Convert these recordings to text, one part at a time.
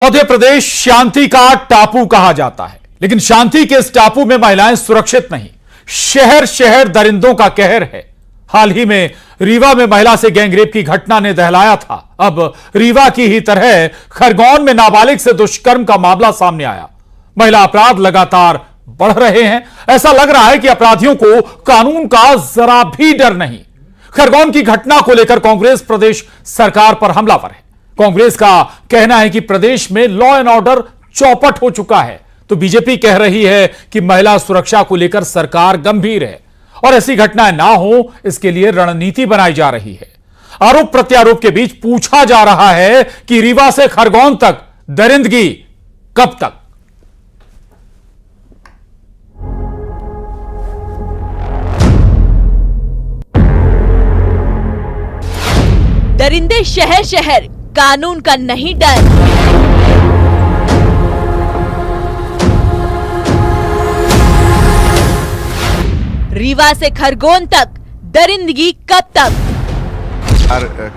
मध्य प्रदेश शांति का टापू कहा जाता है, लेकिन शांति के इस टापू में महिलाएं सुरक्षित नहीं। शहर शहर दरिंदों का कहर है। हाल ही में रीवा में महिला से गैंगरेप की घटना ने दहलाया था। अब रीवा की ही तरह खरगोन में नाबालिग से दुष्कर्म का मामला सामने आया। महिला अपराध लगातार बढ़ रहे हैं। ऐसा लग रहा है कि अपराधियों को कानून का जरा भी डर नहीं। खरगोन की घटना को लेकर कांग्रेस प्रदेश सरकार पर हमलावर है। कांग्रेस का कहना है कि प्रदेश में लॉ एंड ऑर्डर चौपट हो चुका है, तो बीजेपी कह रही है कि महिला सुरक्षा को लेकर सरकार गंभीर है और ऐसी घटनाएं ना हो, इसके लिए रणनीति बनाई जा रही है। आरोप प्रत्यारोप के बीच पूछा जा रहा है कि रीवा से खरगोन तक दरिंदगी कब तक। दरिंदे शहर शहर, कानून का नहीं डर। रीवा से खरगोन तक दरिंदगी कब तक।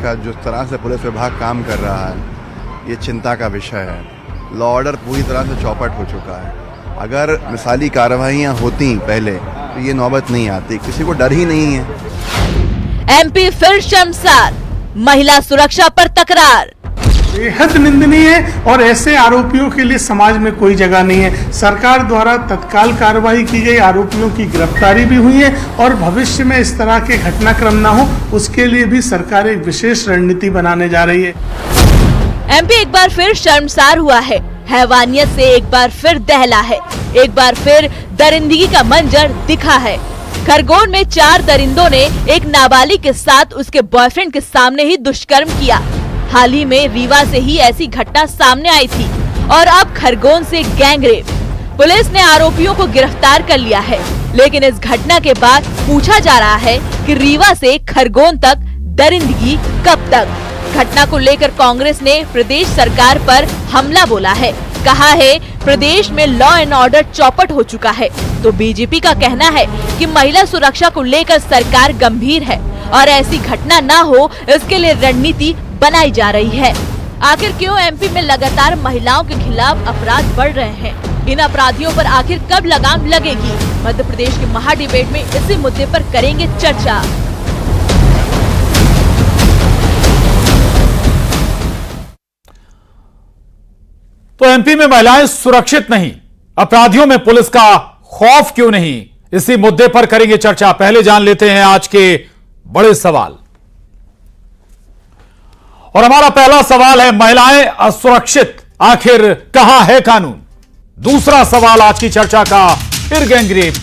का जिस तरह से पुलिस विभाग काम कर रहा है, ये चिंता का विषय है। लॉ ऑर्डर पूरी तरह से चौपट हो चुका है। अगर मिसाली कार्रवाइयां होती पहले तो ये नौबत नहीं आती। किसी को डर ही नहीं है। एमपी फिर शर्मसार, महिला सुरक्षा पर तकरार। बेहद निंदनीय है और ऐसे आरोपियों के लिए समाज में कोई जगह नहीं है। सरकार द्वारा तत्काल कार्रवाई की गई, आरोपियों की गिरफ्तारी भी हुई है और भविष्य में इस तरह के घटनाक्रम ना हो, उसके लिए भी सरकार एक विशेष रणनीति बनाने जा रही है। एमपी एक बार फिर शर्मसार हुआ है। हैवानियत से एक बार फिर दहला है। एक बार फिर दरिंदगी का मंजर दिखा है। खरगोन में 4 दरिंदों ने एक नाबालिग के साथ उसके बॉयफ्रेंड के सामने ही दुष्कर्म किया। हाल ही में रीवा से ही ऐसी घटना सामने आई थी और अब खरगोन से गैंगरेप। पुलिस ने आरोपियों को गिरफ्तार कर लिया है, लेकिन इस घटना के बाद पूछा जा रहा है कि रीवा से खरगोन तक दरिंदगी कब तक। घटना को लेकर कांग्रेस ने प्रदेश सरकार पर हमला बोला है। कहा है प्रदेश में लॉ एंड ऑर्डर चौपट हो चुका है, तो बीजेपी का कहना है कि महिला सुरक्षा को लेकर सरकार गंभीर है और ऐसी घटना ना हो, इसके लिए रणनीति बनाई जा रही है। आखिर क्यों एमपी में लगातार महिलाओं के खिलाफ अपराध बढ़ रहे हैं? इन अपराधियों पर आखिर कब लगाम लगेगी? मध्य प्रदेश के महा डिबेट में इसी मुद्दे पर करेंगे चर्चा। तो एमपी में महिलाएं सुरक्षित नहीं, अपराधियों में पुलिस का खौफ क्यों नहीं, इसी मुद्दे पर करेंगे चर्चा। पहले जान लेते हैं आज के बड़े सवाल। और हमारा पहला सवाल है, महिलाएं असुरक्षित, आखिर कहां है कानून? दूसरा सवाल आज की चर्चा का, फिर गैंगरेप,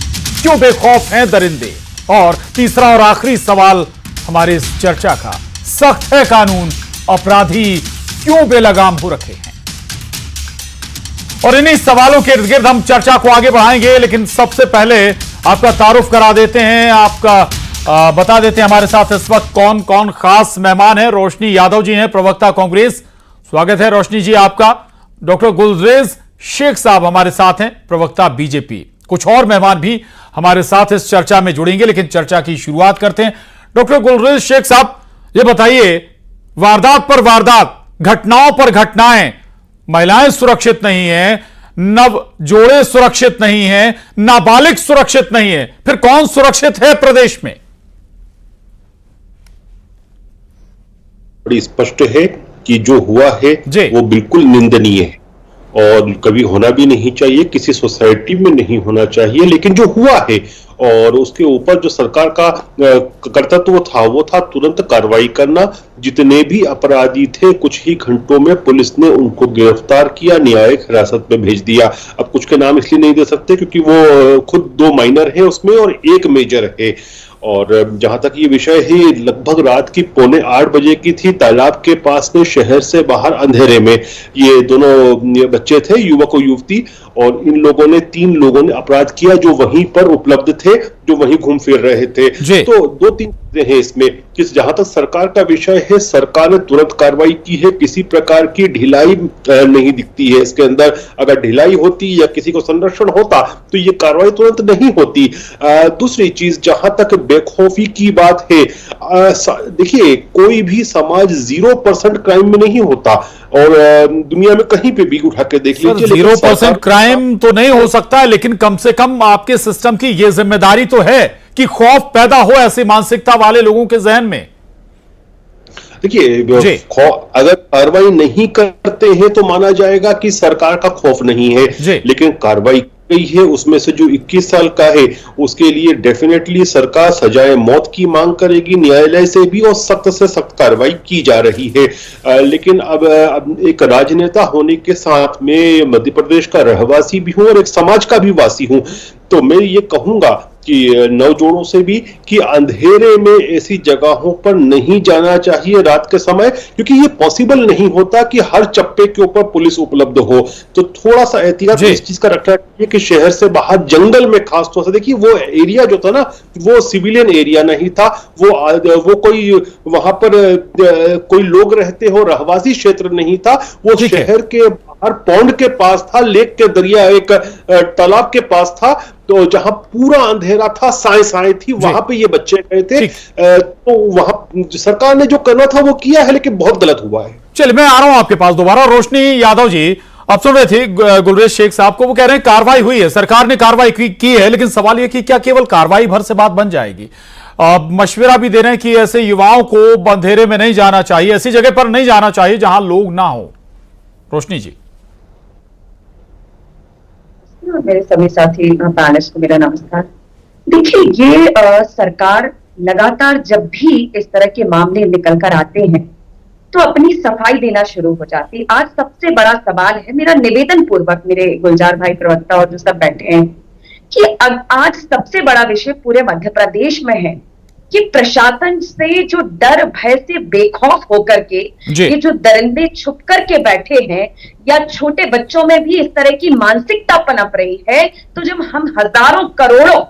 क्यों बेखौफ हैं दरिंदे? और तीसरा और आखिरी सवाल हमारे इस चर्चा का, सख्त है कानून, अपराधी क्यों बेलगाम हो रखे हैं? और इन्हीं सवालों के इर्द गिर्द हम चर्चा को आगे बढ़ाएंगे, लेकिन सबसे पहले आपका तारुफ करा देते हैं, आपका बता देते हैं हमारे साथ इस वक्त कौन कौन खास मेहमान हैं। रोशनी यादव जी हैं, प्रवक्ता कांग्रेस, स्वागत है रोशनी जी आपका। डॉक्टर गुलरेज शेख साहब हमारे साथ हैं, प्रवक्ता बीजेपी। कुछ और मेहमान भी हमारे साथ इस चर्चा में जुड़ेंगे, लेकिन चर्चा की शुरुआत करते हैं। डॉक्टर गुलरेज शेख साहब, ये बताइए, वारदात पर वारदात, घटनाओं पर घटनाएं, महिलाएं सुरक्षित नहीं है, नव जोड़े सुरक्षित नहीं है, नाबालिग सुरक्षित नहीं है, फिर कौन सुरक्षित है प्रदेश में? बड़ी स्पष्ट है कि जो हुआ है वो बिल्कुल निंदनीय है और कभी होना भी नहीं चाहिए, किसी सोसाइटी में नहीं होना चाहिए। लेकिन जो हुआ है और उसके ऊपर जो सरकार का कर्तव्य था वो था तुरंत कार्रवाई करना। जितने भी अपराधी थे कुछ ही घंटों में पुलिस ने उनको गिरफ्तार किया, न्यायिक हिरासत में भेज दिया। अब कुछ के नाम इसलिए नहीं दे सकते क्योंकि वो खुद 2 माइनर है उसमें और 1 मेजर है। और जहां तक ये विषय है, लगभग रात की 7:45 बजे की थी। तालाब के पास में शहर से बाहर अंधेरे में ये दोनों बच्चे थे, युवक और युवती, और इन लोगों ने 3 लोगों ने अपराध किया जो वहीं पर उपलब्ध थे, जो वहीं घूम फिर रहे थे। तो 2-3 चीजें हैं इसमें कि जहां तक सरकार का विषय है, सरकार ने तुरंत कार्रवाई की है, किसी प्रकार की ढिलाई नहीं दिखती है इसके अंदर। अगर ढिलाई होती या किसी को संरक्षण होता तो ये कार्रवाई तुरंत नहीं होती। दूसरी चीज, जहां तक बेखौफी की बात है, देखिए कोई भी समाज 0% क्राइम में नहीं होता। और दुनिया में कहीं पे भी उठा के देख लीजिए। 0% क्राइम तो नहीं हो सकता, लेकिन कम से कम आपके सिस्टम की यह जिम्मेदारी तो है कि खौफ पैदा हो ऐसी मानसिकता वाले लोगों के जहन में। देखिए, अगर कार्रवाई नहीं करते हैं तो माना जाएगा कि सरकार का खौफ नहीं है, लेकिन कार्रवाई गई है उसमें से जो 21 साल का है उसके लिए डेफिनेटली सरकार सजाए मौत की मांग करेगी न्यायालय से भी, और सख्त से सख्त कार्रवाई की जा रही है। लेकिन अब एक राजनेता होने के साथ में मध्य प्रदेश का रहवासी भी हूं और एक समाज का भी वासी हूं, तो मैं ये कहूंगा कि नौजवानों से भी कि अंधेरे में ऐसी जगहों पर नहीं जाना चाहिए रात के समय, क्योंकि ये पॉसिबल नहीं होता कि हर चप्पे के ऊपर पुलिस उपलब्ध हो। तो थोड़ा सा एहतियात इस चीज का रखना चाहिए कि शहर से बाहर जंगल में खास तौर से, देखिए वो एरिया जो था ना वो सिविलियन एरिया नहीं था, वो कोई वहां पर कोई लोग रहते हो रहवासी क्षेत्र नहीं था, वो शहर के बाहर पौंड के पास था, लेक के दरिया एक तालाब के पास था, तो जहां पूरा अंधेरा था, साए थी, वहां पे ये बच्चे गए थे। तो वहां सरकार ने जो करना था वो किया है, लेकिन बहुत गलत हुआ है। चलिए मैं आ रहा हूं आपके पास दोबारा। रोशनी यादव जी, आप सुन रहे थे गुलरेज शेख साहब को, वो कह रहे हैं कार्रवाई हुई है, सरकार ने कार्रवाई की है, लेकिन सवाल यह कि क्या केवल कार्रवाई भर से बात बन जाएगी? मशवरा भी दे रहे हैं कि ऐसे युवाओं को अंधेरे में नहीं जाना चाहिए, ऐसी जगह पर नहीं जाना चाहिए जहां लोग ना हो। रोशनी जी। मेरे सभी साथी पैनलिस्ट को मेरा नमस्कार। देखिए, ये सरकार लगातार जब भी इस तरह के मामले निकल कर आते हैं तो अपनी सफाई देना शुरू हो जाती। आज सबसे बड़ा सवाल है, मेरा निवेदन पूर्वक मेरे गुलजार भाई प्रवक्ता और जो सब बैठे हैं, कि आज सबसे बड़ा विषय पूरे मध्य प्रदेश में है कि प्रशासन से जो डर भय से बेखौफ होकर के ये जो दरिंदे छुप करके बैठे हैं, या छोटे बच्चों में भी इस तरह की मानसिकता पनप रही है, तो जब हम हजारों करोड़ों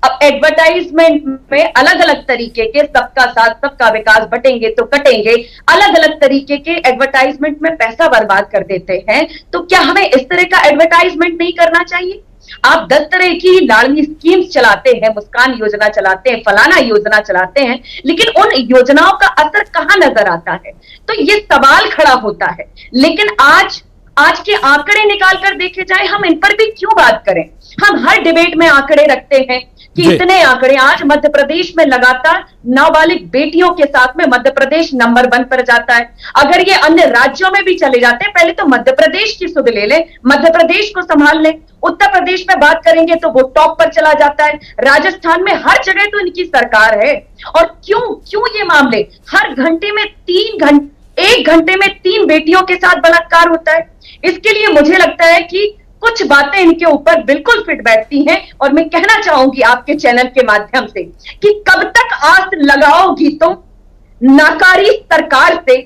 अब एडवर्टाइजमेंट में अलग अलग तरीके के सबका साथ सबका विकास बटेंगे तो कटेंगे, अलग अलग तरीके के एडवर्टाइजमेंट में पैसा बर्बाद कर देते हैं, तो क्या हमें इस तरह का एडवर्टाइजमेंट नहीं करना चाहिए? आप 10 तरह की लाड़ली स्कीम्स चलाते हैं, मुस्कान योजना चलाते हैं, फलाना योजना चलाते हैं, लेकिन उन योजनाओं का असर कहां नजर आता है? तो ये सवाल खड़ा होता है। लेकिन आज के आंकड़े निकाल कर देखे जाए, हम इन पर भी क्यों बात करें? हम हर डिबेट में आंकड़े रखते हैं कि इतने आंकड़े। आज मध्य प्रदेश में लगातार नाबालिग बेटियों के साथ में मध्य प्रदेश नंबर 1 पर जाता है। अगर ये अन्य राज्यों में भी चले जाते हैं, पहले तो मध्य प्रदेश की सुध ले लें, मध्य प्रदेश को संभाल लें। उत्तर प्रदेश में बात करेंगे तो वो टॉप पर चला जाता है। राजस्थान में हर जगह तो इनकी सरकार है। और क्यों ये मामले हर घंटे में 1 घंटे में 3 बेटियों के साथ बलात्कार होता है? इसके लिए मुझे लगता है कि कुछ बातें इनके ऊपर बिल्कुल फिट बैठती हैं। और मैं कहना चाहूंगी आपके चैनल के माध्यम से कि कब तक आस लगाओगी तुम नाकारी सरकार से?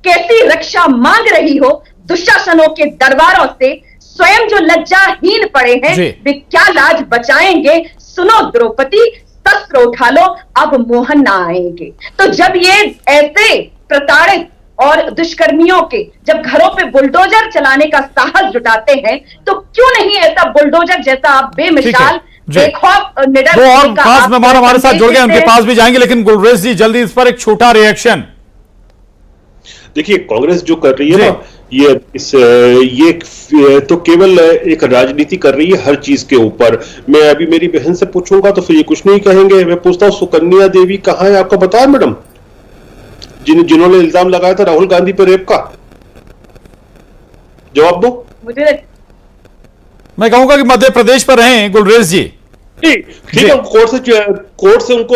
कैसी रक्षा मांग रही हो दुशासनों के दरबारों से? स्वयं जो लज्जाहीन पड़े हैं वे क्या लाज बचाएंगे? सुनो द्रौपदी, शस्त्र उठा लो, अब मोहन ना आएंगे। तो जब ये ऐसे प्रताड़ित और दुष्कर्मियों के जब घरों पे बुलडोजर चलाने का साहस जुटाते हैं, तो क्यों नहीं ऐसा बुलडोजर जैसा आप बेमिसाल बेखौफ निडर वो और खास मेहमान हमारे साथ जुड़ गए, उनके पास भी जाएंगे, लेकिन गुलरेज जी जल्दी इस पर एक छोटा रिएक्शन। देखिए, कांग्रेस जो कर रही है ना, ये तो केवल एक राजनीति कर रही है हर चीज के ऊपर। मैं अभी मेरी बहन से पूछूंगा तो फिर ये कुछ नहीं कहेंगे। मैं पूछता हूँ सुकन्या देवी कहाँ है, आपको बताया मैडम? जिन्होंने इल्जाम लगाया था राहुल गांधी पर रेप का, जवाब दो। मैं कहूंगा कि मध्य प्रदेश पर हैं गुलरेज जी। ठीक है, कोर्ट से उनको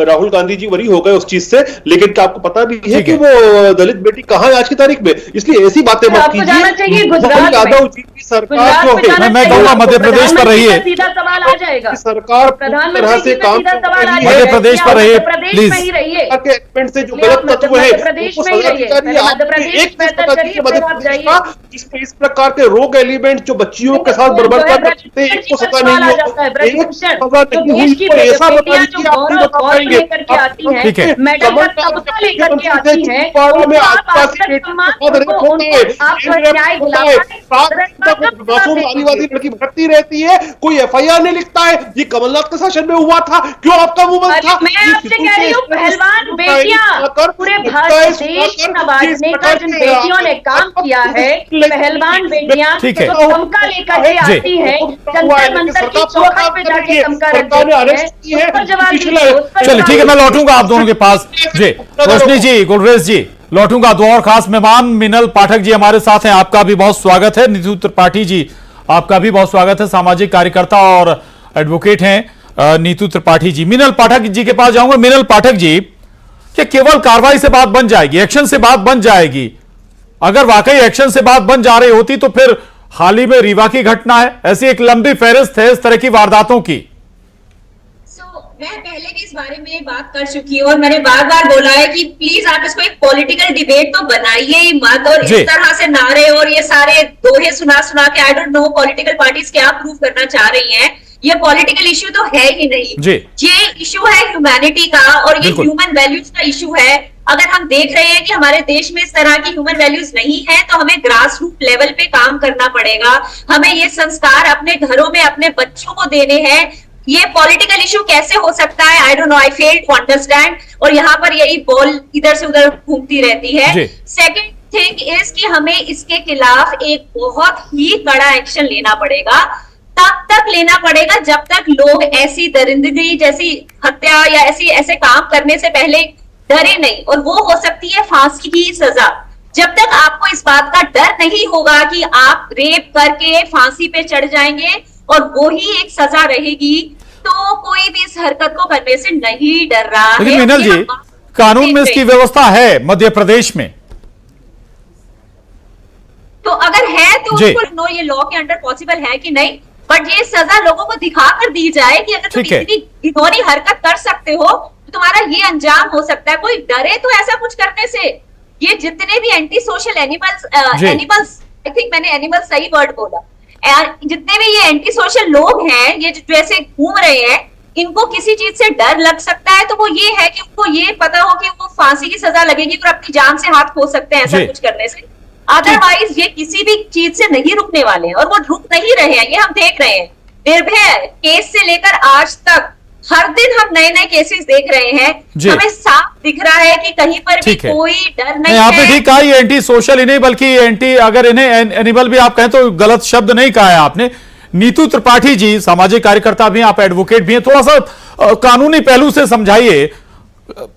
राहुल गांधी जी बरी हो गए उस चीज से, लेकिन क्या आपको पता भी है कि वो दलित बेटी कहाँ है आज की तारीख में? इसलिए ऐसी बातें मत कीजिए। यादव जी की सरकार जो है, मैं कहूँगा मध्य प्रदेश पर रही है, सीधा सवाल आ जाएगा। सरकार तरह से काम मध्य प्रदेश पर रही है, प्लीज। से जो गलत तत्व है जिसमें इस प्रकार के रोग एलिमेंट जो बच्चियों के साथ बर्बाद कर सकते हैं, इसको सजा नहीं हो। देश की बेटियां जो गौरव पाएंगे करके आती हैं, मेडल का तबका लेकर के आती हैं, आप न्याय दिला पाए? मासूम आदिवासी लड़की भटकती रहती है, कोई एफआईआर नहीं लिखता है। ये कमलनाथ के शासन में हुआ था, क्यों आपका मुंह बंद था? मैं आपसे कह रही हूँ, पहलवान बेटियां पूरे भारत देश को नवाजने का जिन बेटियों ने काम किया है, पहलवान बेटियां तो तमका लेकर के आती है, जंतर मंतर की चौखट पे जाके तमका रख देती है। चलिए ठीक है, मैं लौटूंगा आप दोनों के पास। जी रोशनी जी, गुलरेज जी, लौटूंगा। दो और खास मेहमान मिनल पाठक जी हमारे साथ हैं, आपका भी बहुत स्वागत है। नीतू त्रिपाठी जी, आपका भी बहुत स्वागत है, सामाजिक कार्यकर्ता और एडवोकेट हैं नीतू त्रिपाठी जी। मिनल पाठक जी के पास जाऊंगा। मिनल पाठक जी, क्या केवल कार्रवाई से बात बन जाएगी, एक्शन से बात बन जाएगी? अगर वाकई एक्शन से बात बन जा रही होती तो फिर हाल ही में रीवा की घटना है, ऐसी एक लंबी फहरिस्त है इस तरह की वारदातों की। मैं पहले भी इस बारे में बात कर चुकी हूँ और मैंने बार बार बोला है कि प्लीज आप इसको एक पॉलिटिकल डिबेट तो बनाइए ही मत, और इस तरह से नारे और ये सारे दोहे सुना सुना के, आई डोंट नो पॉलिटिकल पार्टीज क्या प्रूव करना चाह रही हैं। ये पॉलिटिकल इश्यू तो है ही नहीं, ये इश्यू है ह्यूमैनिटी का और ये ह्यूमन वैल्यूज का इश्यू है। अगर हम देख रहे हैं कि हमारे देश में इस तरह की ह्यूमन वैल्यूज नहीं है तो हमें ग्रास रूट लेवल पे काम करना पड़ेगा। हमें ये संस्कार अपने घरों में अपने बच्चों को देने हैं। ये पॉलिटिकल इशू कैसे हो सकता है, I don't know, I fail to understand. और यहाँ पर यही बॉल इधर से उधर घूमती रहती है। सेकंड थिंग इज कि हमें इसके खिलाफ एक बहुत ही कड़ा एक्शन लेना पड़ेगा। तब तक लेना पड़ेगा जब तक लोग ऐसी दरिंदगी जैसी हत्या या ऐसे काम करने से पहले डरे नहीं, और वो हो सकती है फांसी की सजा। जब तक आपको इस बात का डर नहीं होगा कि आप रेप करके फांसी पे चढ़ जाएंगे और वो ही एक सजा रहेगी, तो कोई भी इस हरकत को करने से नहीं डर रहा है। लेकिन मिनल जी, कानून में इसकी व्यवस्था है मध्य प्रदेश में, तो अगर है तो उसको नो ये लॉ के अंडर पॉसिबल है कि नहीं, बट ये सजा लोगों को दिखा कर दी जाए कि अगर तुम इतनी घिनौनी हरकत कर सकते हो तो तुम्हारा ये अंजाम हो सकता है। कोई डरे तो ऐसा कुछ करने से। ये जितने भी anti social animals, I think मैंने एनिमल सही वर्ड बोला, जितने भी ये एंटी सोशल लोग हैं, ये जो ऐसे घूम रहे हैं, इनको किसी चीज से डर लग सकता है तो वो ये है कि उनको ये पता हो कि वो फांसी की सजा लगेगी और अपनी जान से हाथ खो सकते हैं ऐसा कुछ करने से। अदरवाइज ये किसी भी चीज से नहीं रुकने वाले हैं और वो रुक नहीं रहे हैं, ये हम देख रहे हैं। निर्भया केस से लेकर आज तक हर दिन हम नए नए केसेस देख रहे हैं, हमें साफ दिख रहा है कि कहीं पर भी कोई डर नहीं है। आपने ठीक कहा, ये एंटी सोशल ही नहीं बल्कि एंटी, अगर इन्हें एनिमल भी आप कहें तो गलत शब्द नहीं कहा है आपने। नीतू त्रिपाठी जी, सामाजिक कार्यकर्ता भी, आप एडवोकेट भी हैं, थोड़ा सा कानूनी पहलू से समझाइए।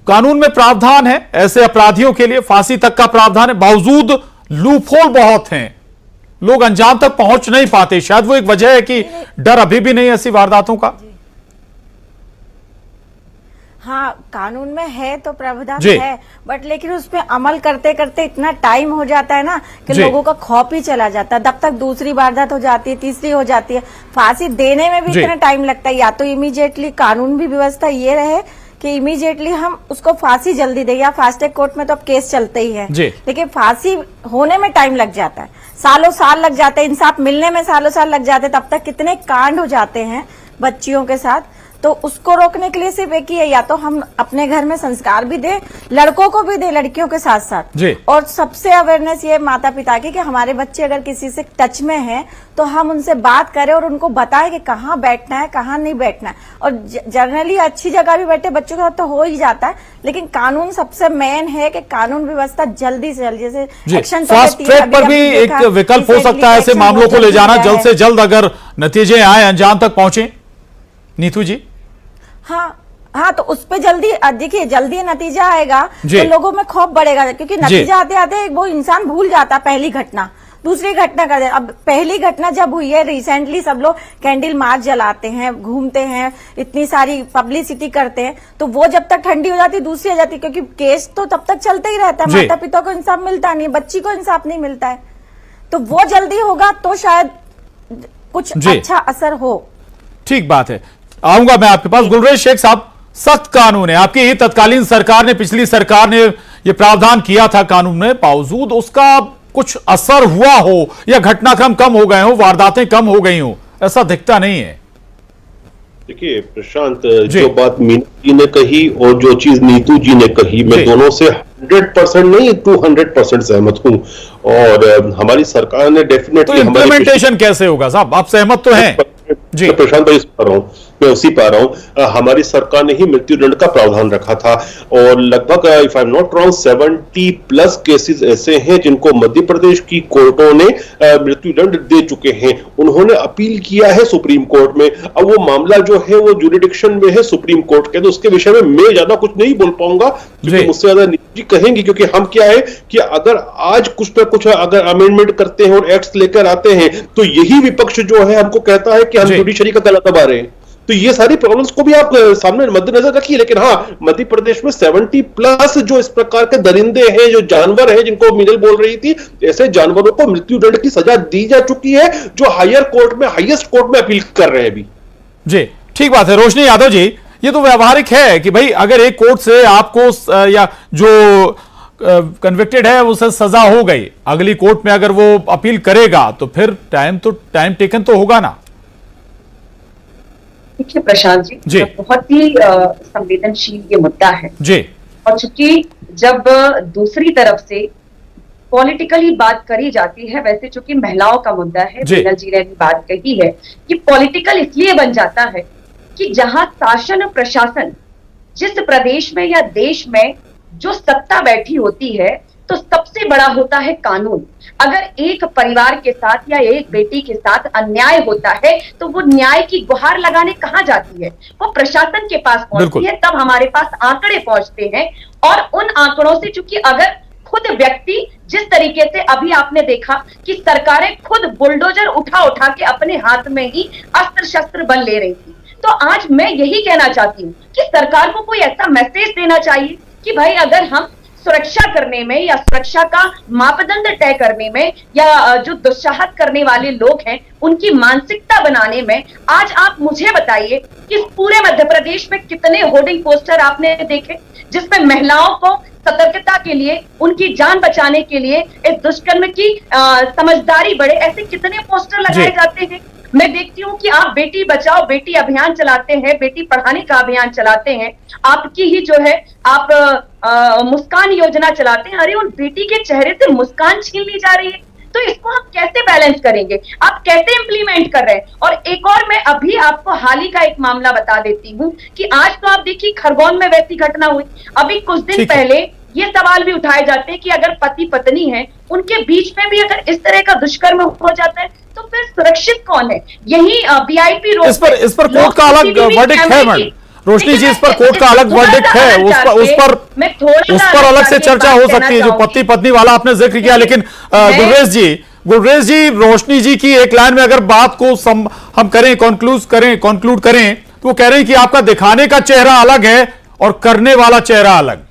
कानून में प्रावधान है ऐसे अपराधियों के लिए, फांसी तक का प्रावधान है, बावजूद लूपहोल बहुत हैं, लोग अंजाम तक पहुंच नहीं पाते। शायद वो एक वजह है कि डर अभी भी नहीं ऐसी वारदातों का। हाँ, कानून में है तो प्रावधान है, बट लेकिन उसमें अमल करते करते इतना टाइम हो जाता है ना कि लोगों का खौफ ही चला जाता है। तब तक दूसरी वारदात हो जाती है, तीसरी हो जाती है, फांसी देने में भी इतना टाइम लगता है। या तो इमीडिएटली कानून भी व्यवस्था ये रहे कि इमीडिएटली हम उसको फांसी जल्दी दें, या फास्ट ट्रैक कोर्ट में तो अब केस चलते ही है, लेकिन फांसी होने में टाइम लग जाता है, सालों साल लग जाते हैं, इंसाफ मिलने में सालों साल लग जाते हैं। तब तक कितने कांड हो जाते हैं बच्चियों के साथ। तो उसको रोकने के लिए सिर्फ एक ही है, या तो हम अपने घर में संस्कार भी दें, लड़कों को भी दें, लड़कियों के साथ साथ, और सबसे अवेयरनेस ये माता पिता की कि हमारे बच्चे अगर किसी से टच में हैं तो हम उनसे बात करें और उनको बताएं कि कहाँ बैठना है, कहाँ नहीं बैठना है। और जनरली अच्छी जगह भी बैठे बच्चों के साथ तो हो ही जाता है, लेकिन कानून सबसे मेन है कि कानून व्यवस्था जल्दी से जल्दी, जैसे एक्शन फास्ट ट्रैक पर भी एक विकल्प हो सकता है ऐसे मामलों को ले जाना, जल्द से जल्द अगर नतीजे आए, अंजाम तक पहुंचे। नीतू जी, हाँ, तो उस पे जल्दी देखिए, जल्दी नतीजा आएगा तो लोगों में खौफ बढ़ेगा, क्योंकि नतीजा आते आते वो इंसान भूल जाता है पहली घटना, दूसरी घटना कर दे। अब पहली घटना जब हुई है रिसेंटली, सब लोग कैंडल मार्च जलाते हैं, घूमते हैं, इतनी सारी पब्लिसिटी करते हैं, तो वो जब तक ठंडी हो जाती दूसरी आ जाती, क्योंकि केस तो तब तक चलता ही रहता है, माता पिता को इंसाफ मिलता नहीं, बच्ची को इंसाफ नहीं मिलता है। तो वो जल्दी होगा तो शायद कुछ अच्छा असर हो। ठीक बात है, आऊंगा मैं आपके पास। गुलरेज शेख साहब, सख्त कानून है, आपकी ही तत्कालीन सरकार ने, पिछली सरकार ने ये प्रावधान किया था कानून में, बावजूद उसका कुछ असर हुआ हो या घटनाक्रम कम हो गए हो, वारदातें कम हो गई हो, ऐसा दिखता नहीं है। देखिए प्रशांत, जो बात मीनू जी ने कही और जो चीज नीतू जी ने कही, मैं दोनों से 100% नहीं 200% सहमत हूं। और हमारी सरकार ने डेफिनेटली तो इम्प्लीमेंटेशन कैसे होगा साहब, आप सहमत तो हैं? जी प्रशांत भाई पा रहा हूं, मैं उसी पा रहा हूं। हमारी सरकार ने ही मृत्यु दंड का प्रावधान रखा था और लगभग if I am not wrong 70+ cases ऐसे हैं जिनको मध्य प्रदेश की कोर्टों ने मृत्यु दंड दे चुके हैं। उन्होंने अपील किया है सुप्रीम कोर्ट में। अब वो मामला जो है वो जुरिडिक्शन में है सुप्रीम कोर्ट के, तो उसके विषय में मैं ज्यादा कुछ नहीं बोल पाऊंगा क्योंकि मुझसे ज्यादा निजी कहेंगे। क्योंकि हम क्या है कि अगर आज कुछ ना कुछ अगर अमेंडमेंट करते हैं और एक्ट्स लेकर आते हैं तो यही विपक्ष जो है हमको कहता है कि हम जुडिशरी का गला दबा रहे हैं। तो ये सारी प्रॉब्लम्स को भी आप सामने मद्देनजर रखिए। लेकिन हाँ, मध्य प्रदेश में 70+ जो इस प्रकार के दरिंदे हैं, जो जानवर हैं, जिनको मीनल बोल रही थी, ऐसे जानवरों को मृत्यु दंड की सजा दी जा चुकी है, जो हायर कोर्ट में, हाईएस्ट कोर्ट में अपील कर रहे हैं अभी। जी ठीक बात है। रोशनी यादव जी, ये तो व्यवहारिक है कि भाई अगर एक कोर्ट से आपको या जो कन्विक्टेड है उसे सजा हो गई, अगली कोर्ट में अगर वो अपील करेगा तो फिर टाइम टेकन तो होगा ना। देखिए प्रशांत जी, बहुत ही संवेदनशील ये मुद्दा है जी। और चूंकि जब दूसरी तरफ से पॉलिटिकली बात करी जाती है, वैसे चूंकि महिलाओं का मुद्दा है, मीनल जी ने भी बात कही है कि पॉलिटिकल इसलिए बन जाता है कि जहां शासन प्रशासन जिस प्रदेश में या देश में जो सत्ता बैठी होती है तो सबसे बड़ा होता है कानून। अगर एक परिवार के साथ या एक बेटी के साथ अन्याय होता है तो वो न्याय की गुहार लगाने कहां जाती है? वो प्रशासन के पास पहुंचती है, तब हमारे पास आंकड़े पहुंचते हैं। और उन आंकड़ों से चूंकि अगर खुद व्यक्ति, जिस तरीके से अभी आपने देखा कि सरकारें खुद बुलडोजर उठा उठा के अपने हाथ में ही अस्त्र शस्त्र बन ले रही थी, तो आज मैं यही कहना चाहती हूँ कि सरकार को कोई ऐसा मैसेज देना चाहिए कि भाई अगर हम सुरक्षा करने में या सुरक्षा का मापदंड तय करने में या जो दुस्साहत करने वाले लोग हैं उनकी मानसिकता बनाने में, आज आप मुझे बताइए कि पूरे मध्य प्रदेश में कितने होर्डिंग पोस्टर आपने देखे जिसमें महिलाओं को सतर्कता के लिए, उनकी जान बचाने के लिए, इस दुष्कर्म की समझदारी बढ़े, ऐसे कितने पोस्टर लगाए जाते हैं। मैं देखती हूँ कि आप बेटी बचाओ बेटी अभियान चलाते हैं, बेटी पढ़ाने का अभियान चलाते हैं, आपकी ही जो है आप मुस्कान योजना चलाते हैं। अरे उन बेटी के चेहरे से मुस्कान छीन ली जा रही है, तो इसको हम कैसे बैलेंस करेंगे? आप कैसे इंप्लीमेंट कर रहे हैं? और एक और मैं अभी आपको हाल ही का एक मामला बता देती हूँ कि आज तो आप देखिए खरगोन में वैसी घटना हुई। अभी कुछ दिन पहले ये सवाल भी उठाए जाते हैं कि अगर पति पत्नी है उनके बीच में भी अगर इस तरह का दुष्कर्म हो जाता है तो फिर सुरक्षित कौन है? यही VIP रोड इस पर कोर्ट का अलग वर्डिक्ट है मैडम रोशनी जी, इस पर कोर्ट का अलग वर्डिक्ट है, उस पर अलग से चर्चा हो सकती है जो पति पत्नी वाला आपने जिक्र किया। लेकिन गुररेज जी, रोशनी जी की एक लाइन में अगर बात को हम करें, कंक्लूड करें तो वो कह रहे हैं कि आपका दिखाने का चेहरा अलग है और करने वाला चेहरा अलग।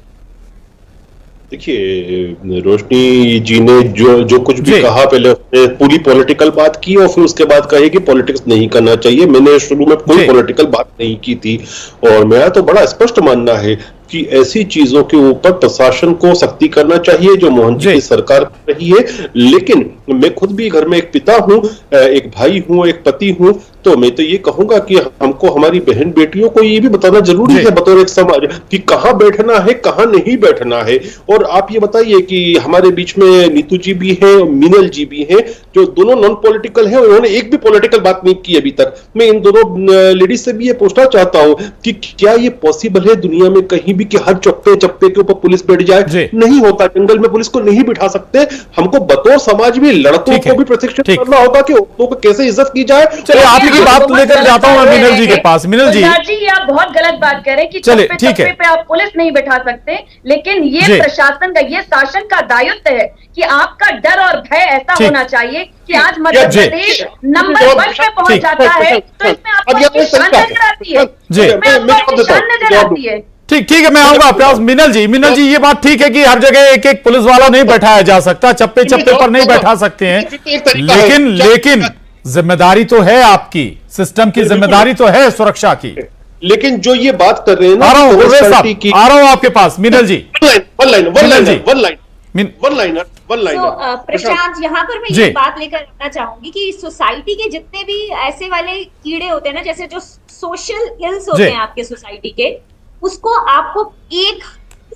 देखिए रोशनी जी ने जो कुछ भी कहा, पहले पूरी पॉलिटिकल बात की और फिर उसके बाद कही कि पॉलिटिक्स नहीं करना चाहिए। मैंने शुरू में कोई पॉलिटिकल बात नहीं की थी और मेरा तो बड़ा स्पष्ट मानना है कि ऐसी चीजों के ऊपर प्रशासन को सख्ती करना चाहिए जो मोहन जी की सरकार कर रही है। लेकिन मैं खुद भी घर में एक पिता हूं, एक भाई हूं, एक पति हूं, तो मैं तो ये कहूंगा कि हमको हमारी बहन बेटियों को ये भी बताना जरूरी है बतौर एक समाज कि कहां बैठना है, कहां नहीं बैठना है। और आप ये बताइए कि हमारे बीच में नीतू जी भी हैं, मीनल जी भी हैं, जो दोनों नॉन पॉलिटिकल हैं, उन्होंने एक भी पॉलिटिकल बात नहीं की अभी तक। मैं इन दोनों लेडीज से भी ये पूछना चाहता हूं कि क्या ये पॉसिबल है दुनिया में कहीं भी कि हर चप्पे के ऊपर पुलिस बैठ जाए? नहीं होता। जंगल में पुलिस को नहीं बिठा सकते। हमको बतौर समाज में लड़कों को भी प्रशिक्षित करना होगा कि औरतों को कैसे इज्जत की जाए। चलिए आपकी बात लेकर जाता हूं मैं मीनल जी के पास। मीनल जी, आप बहुत गलत बात कह रहे हैं कि चप्पे पे आप पुलिस नहीं बिठा सकते, लेकिन ये प्रशासन का, ये शासन का दायित्व है कि आपका डर और भय ऐसा होना चाहिए कि आज मध्य प्रदेश नंबर 1 पे पहुंच जाता है, तो इसमें आपको शान नजर आती है, शान नजर आती है। ठीक है, मैं आऊंगा आपके पास। मीनल जी ये बात ठीक है कि हर जगह एक एक पुलिस वाला नहीं बैठाया जा सकता, चप्पे पर नहीं बैठा सकते हैं, लेकिन जिम्मेदारी तो है आपकी, सिस्टम की जिम्मेदारी तो है सुरक्षा की। लेकिन जो ये बात कर रहे हैं ना, आ रहा हूं आपके पास मीनल जी। प्रशांत, यहाँ पर मैं ये बात लेकर आना चाहूंगी कि सोसाइटी के जितने भी ऐसे वाले कीड़े होते हैं ना, जैसे जो सोशल इल्स होते हैं आपके सोसाइटी के, उसको आपको एक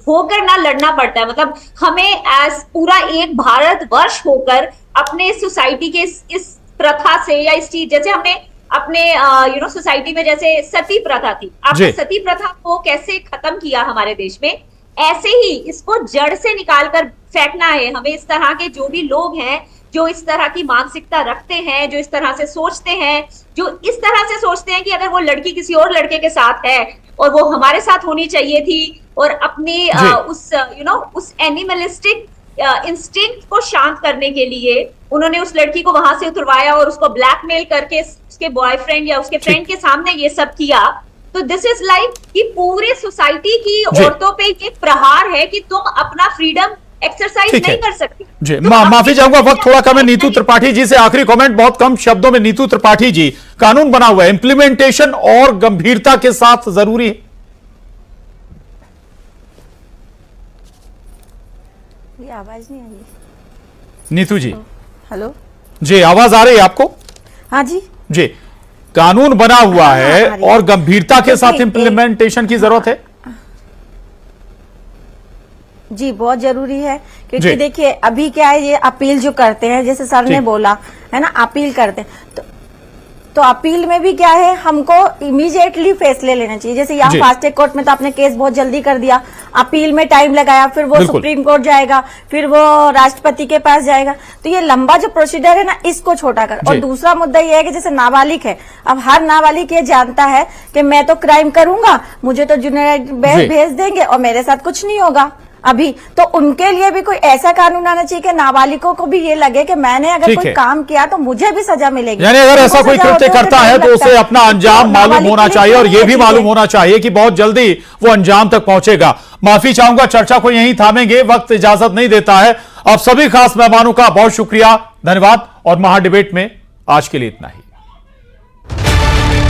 होकर ना लड़ना पड़ता है। मतलब हमें एज पूरा एक भारतवर्ष होकर अपने सोसाइटी के इस प्रथा से या इस चीज, जैसे हमने अपने सोसाइटी में जैसे सती प्रथा थी, आपने सती प्रथा को कैसे खत्म किया हमारे देश में, ऐसे ही इसको जड़ से निकाल कर फेंकना है हमें। इस तरह के जो भी लोग हैं जो इस तरह की मानसिकता रखते हैं, जो इस तरह से सोचते हैं, जो इस तरह से सोचते हैं कि अगर वो लड़की किसी और लड़के के साथ है और वो हमारे साथ होनी चाहिए थी, और अपनी उस एनिमलिस्टिक इंस्टिंक्ट को शांत करने के लिए उन्होंने उस लड़की को वहां से उतरवाया और उसको ब्लैकमेल करके उसके बॉयफ्रेंड या उसके फ्रेंड के सामने ये सब किया। तो दिस इज लाइक कि पूरे सोसाइटी की औरतों पे ये प्रहार है कि तुम अपना फ्रीडम एक्सरसाइज नहीं कर सकती। जी माफी चाहूंगा, वक्त थोड़ा कम है। नीतू त्रिपाठी जी से आखिरी कमेंट बहुत कम शब्दों में। नीतू त्रिपाठी जी, कानून बना हुआ है, इंप्लीमेंटेशन और गंभीरता के साथ जरूरी है। ये आवाज नहीं आ रही। नीतू जी, हेलो जी आवाज आ रही है आपको? हाँ जी जी, कानून बना हुआ है और गंभीरता के साथ इंप्लीमेंटेशन की जरूरत है। जी बहुत जरूरी है, क्योंकि देखिए अभी क्या है, ये अपील जो करते हैं, जैसे सर ने बोला है ना, अपील करते हैं तो अपील में भी क्या है, हमको इमीडिएटली फैसले लेना चाहिए। जैसे यहाँ फास्ट ट्रैक कोर्ट में तो आपने केस बहुत जल्दी कर दिया, अपील में टाइम लगाया, फिर वो सुप्रीम कोर्ट जाएगा, फिर वो राष्ट्रपति के पास जाएगा, तो ये लंबा जो प्रोसीजर है ना, इसको छोटा कर। और दूसरा मुद्दा ये है कि जैसे नाबालिग है, अब हर नाबालिग ये जानता है कि मैं तो क्राइम करूंगा, मुझे तो जुर्नल भेज देंगे और मेरे साथ कुछ नहीं होगा अभी, तो उनके लिए भी कोई ऐसा कानून आना चाहिए कि नाबालिगों को भी ये लगे कि मैंने अगर कोई काम किया तो मुझे भी सजा मिलेगी। यानी अगर ऐसा कोई कृत्य करता है तो उसे अपना अंजाम मालूम होना चाहिए, और ये भी मालूम होना चाहिए कि बहुत जल्दी वो अंजाम तक पहुंचेगा। माफी चाहूंगा, चर्चा को यहीं थामेंगे, वक्त इजाजत नहीं देता है। आप सभी खास मेहमानों का बहुत शुक्रिया, धन्यवाद, और महा डिबेट में आज के लिए इतना ही।